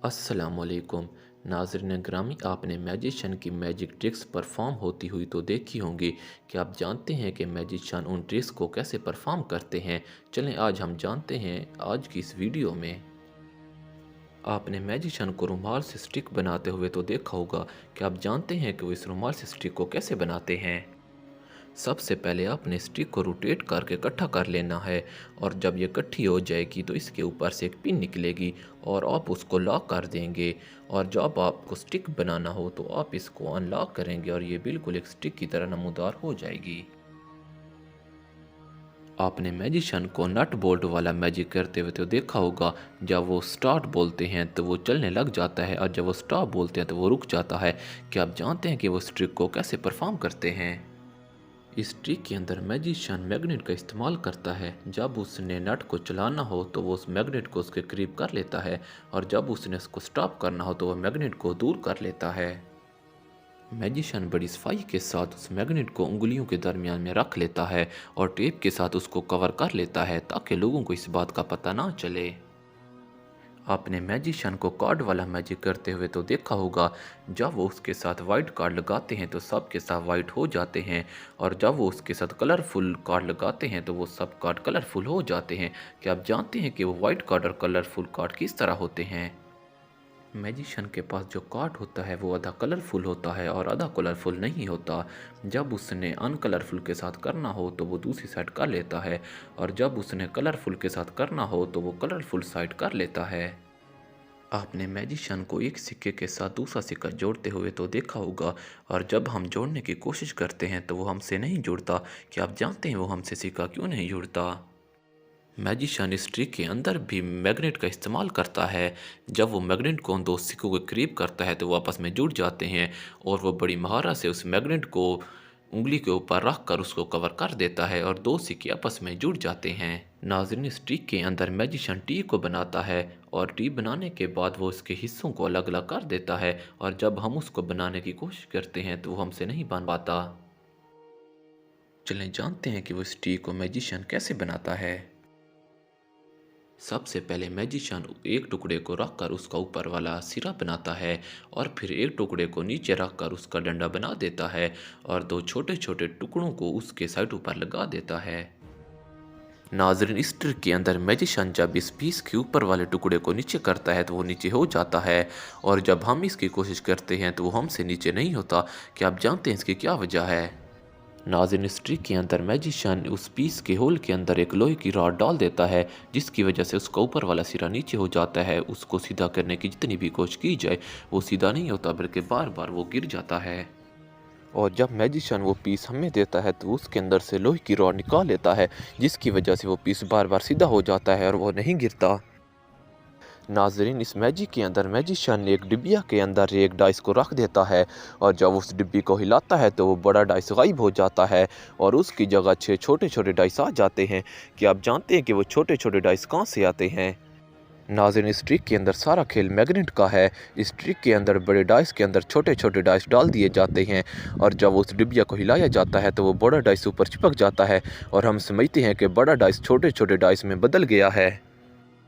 अस्सलामुअलैकुम नाज़रीन ग्रामी, आपने मैजिशियन की मैजिक ट्रिक्स परफॉर्म होती हुई तो देखी होंगी। कि आप जानते हैं कि मैजिशियन उन ट्रिक्स को कैसे परफॉर्म करते हैं। चलें आज हम जानते हैं आज की इस वीडियो में। आपने मैजिशियन को रुमाल से स्टिक बनाते हुए तो देखा होगा। कि आप जानते हैं कि वो इस रुमाल से स्टिक को कैसे बनाते हैं। सबसे पहले आपने स्टिक को रोटेट करके इकट्ठा कर लेना है। और जब ये इकट्ठी हो जाएगी तो इसके ऊपर से एक पिन निकलेगी और आप उसको लॉक कर देंगे। और जब आपको स्टिक बनाना हो तो आप इसको अनलॉक करेंगे और ये बिल्कुल एक स्टिक की तरह नमूदार हो जाएगी। आपने मैजिशियन को नट बोल्ट वाला मैजिक करते हुए तो देखा होगा। जब वो स्टार्ट बोलते हैं तो वो चलने लग जाता है और जब वो स्टॉप बोलते हैं तो वो रुक जाता है। क्या आप जानते हैं कि वो इस ट्रिक को कैसे परफॉर्म करते हैं। इस ट्रिक के अंदर मैजिशियन मैग्नेट का इस्तेमाल करता है। जब उसने नट को चलाना हो तो वो उस मैग्नेट को उसके करीब कर लेता है और जब उसने उसको स्टॉप करना हो तो वह मैग्नेट को दूर कर लेता है। मैजिशियन बड़ी सफाई के साथ उस मैग्नेट को उंगलियों के दरमियान में रख लेता है और टेप के साथ उसको कवर कर लेता है ताकि लोगों को इस बात का पता ना चले। आपने मैजिशियन को कार्ड वाला मैजिक करते हुए तो देखा होगा। जब वो उसके साथ वाइट कार्ड लगाते हैं तो सब के साथ वाइट हो जाते हैं और जब वो उसके साथ कलरफुल कार्ड लगाते हैं तो वो सब कार्ड कलरफुल हो जाते हैं। क्या आप जानते हैं कि वो वाइट कार्ड और कलरफुल कार्ड किस तरह होते हैं। मैजिशियन के पास जो कार्ड होता है वो आधा कलरफुल होता है और आधा कलरफुल नहीं होता। जब उसने अनकलरफुल के साथ करना हो तो वो दूसरी साइड कर लेता है और जब उसने कलरफुल के साथ करना हो तो वो कलरफुल साइड कर लेता है। आपने मैजिशियन को एक सिक्के के साथ दूसरा सिक्का जोड़ते हुए तो देखा होगा और जब हम जोड़ने की कोशिश करते हैं तो वो हमसे नहीं जुड़ता। क्या आप जानते हैं वो हमसे सिक्का क्यों नहीं जुड़ता। मैजिशियन इस ट्रिक के अंदर भी मैग्नेट का इस्तेमाल करता है। जब वो मैग्नेट को उन दो सिक्कों के करीब करता है तो वो आपस में जुड़ जाते हैं और वो बड़ी महारत से उस मैग्नेट को उंगली के ऊपर रख कर उसको कवर कर देता है और दो सिक्के आपस में जुड़ जाते हैं। नाज़रीन, इस ट्रिक के अंदर मैजिशियन टी को बनाता है और टी बनाने के बाद वो इसके हिस्सों को अलग अलग कर देता है और जब हम उसको बनाने की कोशिश करते हैं तो वो हमसे नहीं बन पाता। चलें जानते हैं कि वो इस टी को मैजिशियन कैसे बनाता है। सबसे पहले मैजिशियन एक टुकड़े को रखकर उसका ऊपर वाला सिरा बनाता है और फिर एक टुकड़े को नीचे रखकर उसका डंडा बना देता है और दो छोटे छोटे टुकड़ों को उसके साइड ऊपर लगा देता है। नाज़रीन, इस ट्रिक के अंदर मैजिशियन जब इस पीस के ऊपर वाले टुकड़े को नीचे करता है तो वो नीचे हो जाता है और जब हम इसकी कोशिश करते हैं तो वो हमसे नीचे नहीं होता। क्या आप जानते हैं इसकी क्या वजह है। नाज़रीन, इस ट्रिक के अंदर मैजिशियन उस पीस के होल के अंदर एक लोहे की रॉड डाल देता है जिसकी वजह से उसका ऊपर वाला सिरा नीचे हो जाता है। उसको सीधा करने की जितनी भी कोशिश की जाए वो सीधा नहीं होता बल्कि बार बार वो गिर जाता है। और जब मैजिशियन वो पीस हमें देता है तो उसके अंदर से लोहे की रॉड निकाल लेता है जिसकी वजह से वो पीस बार बार सीधा हो जाता है और वो नहीं गिरता। नाजरीन, इस मैजिक के अंदर मैजिशियन ने एक डिब्बिया के अंदर एक डाइस को रख देता है और जब उस डिब्बी को हिलाता है तो वो बड़ा डाइस गायब हो जाता है और उसकी जगह 6 छोटे छोटे डाइस आ जाते हैं। कि आप जानते हैं कि वो छोटे छोटे डाइस कहाँ से आते हैं। नाज़रीन, इस ट्रिक के अंदर सारा खेल मैग्नेट का है। इस ट्रिक के अंदर बड़े डाइस के अंदर छोटे छोटे डाइस डाल दिए जाते हैं और जब उस डिब्बिया को हिलाया जाता है तो वो बड़ा डाइस ऊपर चिपक जाता है और हम समझते हैं कि बड़ा डाइस छोटे छोटे डाइस में बदल गया है।